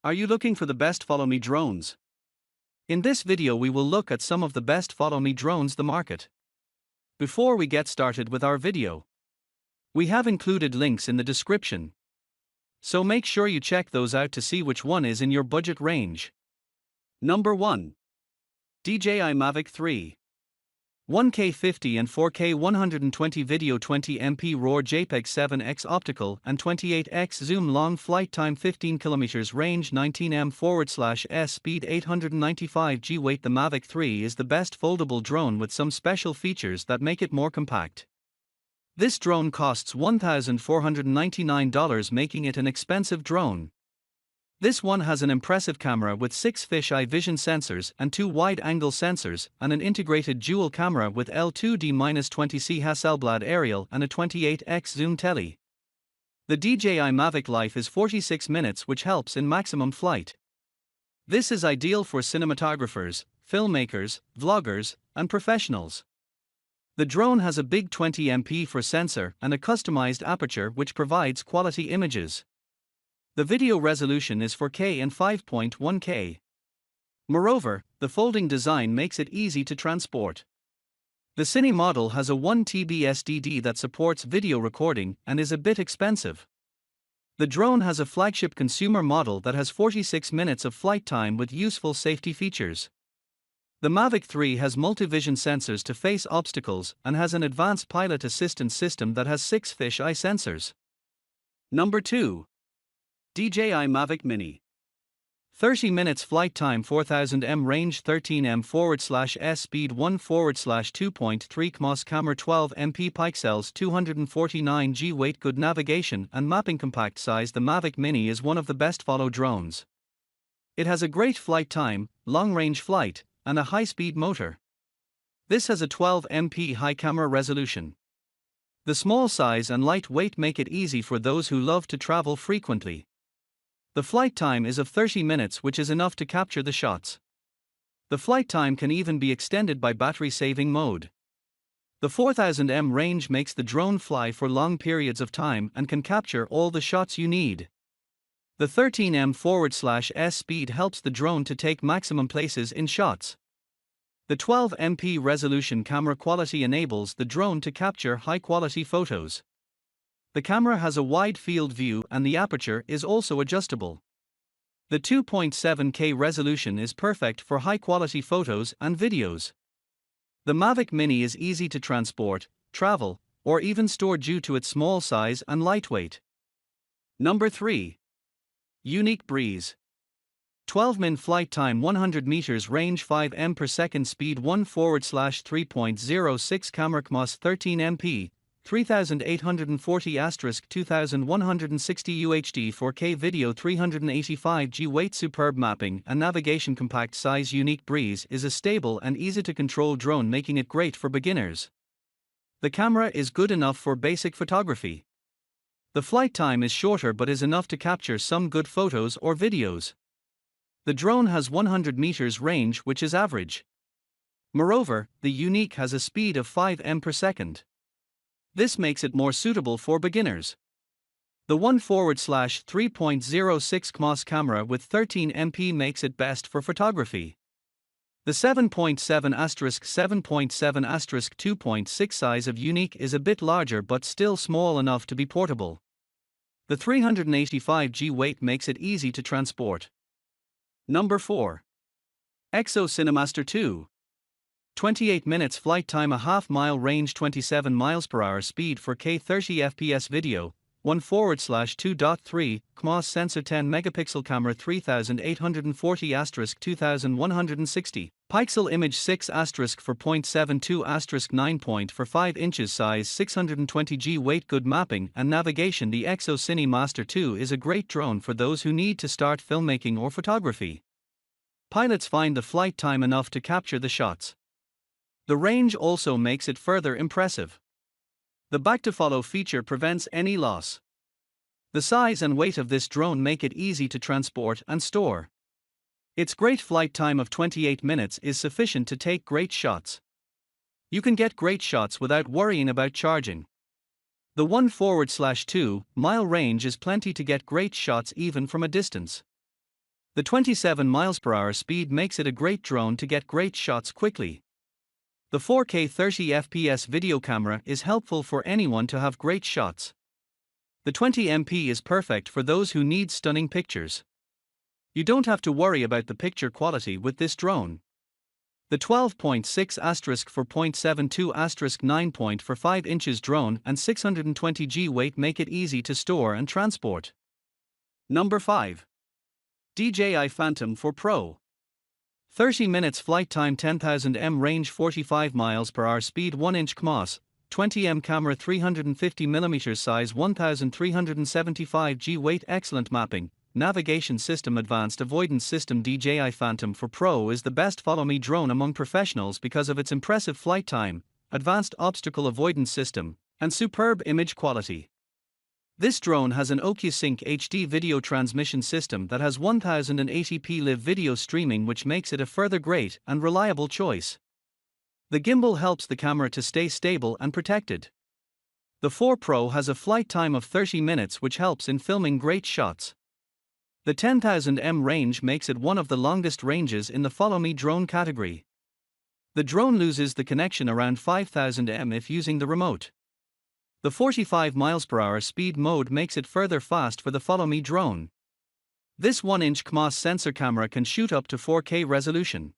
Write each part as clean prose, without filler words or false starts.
Are you looking for the best follow me drones? In this video we will look at some of the best follow me drones the market. Before we get started with our video, we have included links in the description, so make sure you check those out to see which one is in your budget range. Number 1. DJI Mavic 3. 1K 50 and 4K 120 video, 20MP RAW JPEG, 7x optical and 28x zoom, long flight time 15 km, range 19m/s, speed 895 G, weight. The Mavic 3 is the best foldable drone with some special features that make it more compact. This drone costs $1,499, making it an expensive drone. This one has an impressive camera with 6 fisheye vision sensors and 2 wide-angle sensors, and an integrated dual camera with L2D-20C Hasselblad aerial and a 28x zoom tele. The DJI Mavic life is 46 minutes, which helps in maximum flight. This is ideal for cinematographers, filmmakers, vloggers, and professionals. The drone has a big 20MP for sensor and a customized aperture which provides quality images. The video resolution is 4K and 5.1K. Moreover, the folding design makes it easy to transport. The Cine model has a 1TB SSD that supports video recording and is a bit expensive. The drone has a flagship consumer model that has 46 minutes of flight time with useful safety features. The Mavic 3 has multi-vision sensors to face obstacles and has an advanced pilot assistance system that has 6 fisheye sensors. Number 2. DJI Mavic Mini. 30 minutes flight time, 4000m, range 13m/s, speed 1/2.3 km, camera 12MP pixels, 249 G, weight. Good navigation and mapping, compact size. The Mavic Mini is one of the best follow drones. It has a great flight time, long-range flight, and a high-speed motor. This has a 12MP high camera resolution. The small size and light weight make it easy for those who love to travel frequently. The flight time is of 30 minutes, which is enough to capture the shots. The flight time can even be extended by battery-saving mode. The 4000m range makes the drone fly for long periods of time and can capture all the shots you need. The 13m/s speed helps the drone to take maximum places in shots. The 12MP resolution camera quality enables the drone to capture high-quality photos. The camera has a wide field view and the aperture is also adjustable. The 2.7K resolution is perfect for high-quality photos and videos. The Mavic Mini is easy to transport, travel, or even store due to its small size and lightweight. Number 3. Yuneec Breeze. 12min flight time, 100 meters, range 5m/s, speed 1/3.06 km, 13MP, 3840*2160 UHD, 4K video, 385 G, weight. Superb mapping and navigation, compact size. Yuneec Breeze is a stable and easy to control drone, making it great for beginners. The camera is good enough for basic photography. The flight time is shorter but is enough to capture some good photos or videos. The drone has 100 meters range, which is average. Moreover, the Yuneec has a speed of 5m/s. This makes it more suitable for beginners. The 1/3.06 km camera with 13MP makes it best for photography. The 7.7*7.7*2.6 size of Yuneec is a bit larger but still small enough to be portable. The 385 G weight makes it easy to transport. Number 4. Exo Cinemaster 2. 28 minutes flight time, a half-mile, range 27 mph, speed 4K 30 fps video, 1/2.3 km, sensor 10 megapixel, camera 3840*2160 pixel, image 6*4.72*9 for 5 inches, size 620 G, weight. Good mapping and navigation. The Exo Cinemaster 2 is a great drone for those who need to start filmmaking or photography. Pilots find the flight time enough to capture the shots. The range also makes it further impressive. The back-to-follow feature prevents any loss. The size and weight of this drone make it easy to transport and store. Its great flight time of 28 minutes is sufficient to take great shots. You can get great shots without worrying about charging. The 1/2 mile range is plenty to get great shots even from a distance. The 27 mph speed makes it a great drone to get great shots quickly. The 4K 30fps video camera is helpful for anyone to have great shots. The 20MP is perfect for those who need stunning pictures. You don't have to worry about the picture quality with this drone. The 12.6 for 0.72 9 for 5 inches drone and 620 g weight make it easy to store and transport. Number 5. DJI Phantom 4 Pro. 30 minutes flight time, 10,000 m range, 45 mph speed, 1-inch CMOS, 20 m camera, 350 mm size, 1375 g weight, excellent mapping, navigation system, advanced avoidance system. DJI Phantom 4 Pro is the best follow-me drone among professionals because of its impressive flight time, advanced obstacle avoidance system, and superb image quality. This drone has an OcuSync HD video transmission system that has 1080p live video streaming, which makes it a further great and reliable choice. The gimbal helps the camera to stay stable and protected. The 4 Pro has a flight time of 30 minutes, which helps in filming great shots. The 10,000 m range makes it one of the longest ranges in the follow-me drone category. The drone loses the connection around 5,000 m if using the remote. The 45 mph speed mode makes it further fast for the follow-me drone. This 1-inch CMOS sensor camera can shoot up to 4K resolution.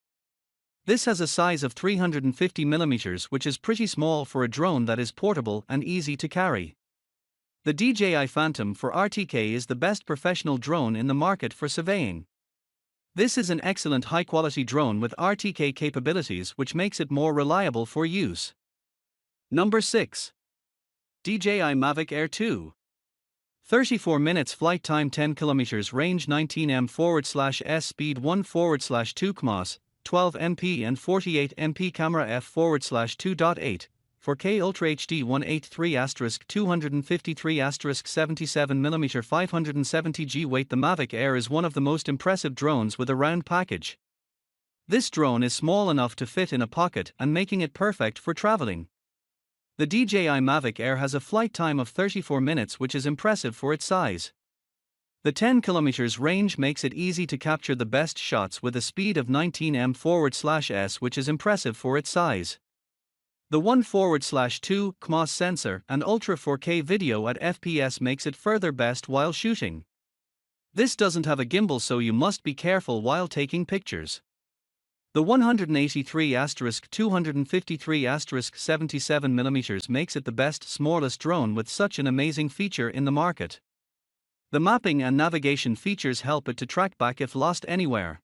This has a size of 350 mm, which is pretty small for a drone that is portable and easy to carry. The DJI Phantom 4 RTK is the best professional drone in the market for surveying. This is an excellent high-quality drone with RTK capabilities, which makes it more reliable for use. Number 6. DJI Mavic Air 2. 34 minutes flight time, 10 km range, 19 m/s speed, 1/2 CMOS, 12 MP and 48 MP camera, f/2.8, 4K Ultra HD 183*253*77 mm 570 g weight. The Mavic Air is one of the most impressive drones with a round package. This drone is small enough to fit in a pocket and making it perfect for traveling. The DJI Mavic Air has a flight time of 34 minutes, which is impressive for its size. The 10 km range makes it easy to capture the best shots with a speed of 19 m/s, which is impressive for its size. The 1/2 CMOS sensor and Ultra 4K video at FPS makes it further best while shooting. This doesn't have a gimbal, so you must be careful while taking pictures. The 183*253*77 mm makes it the best smallest drone with such an amazing feature in the market. The mapping and navigation features help it to track back if lost anywhere.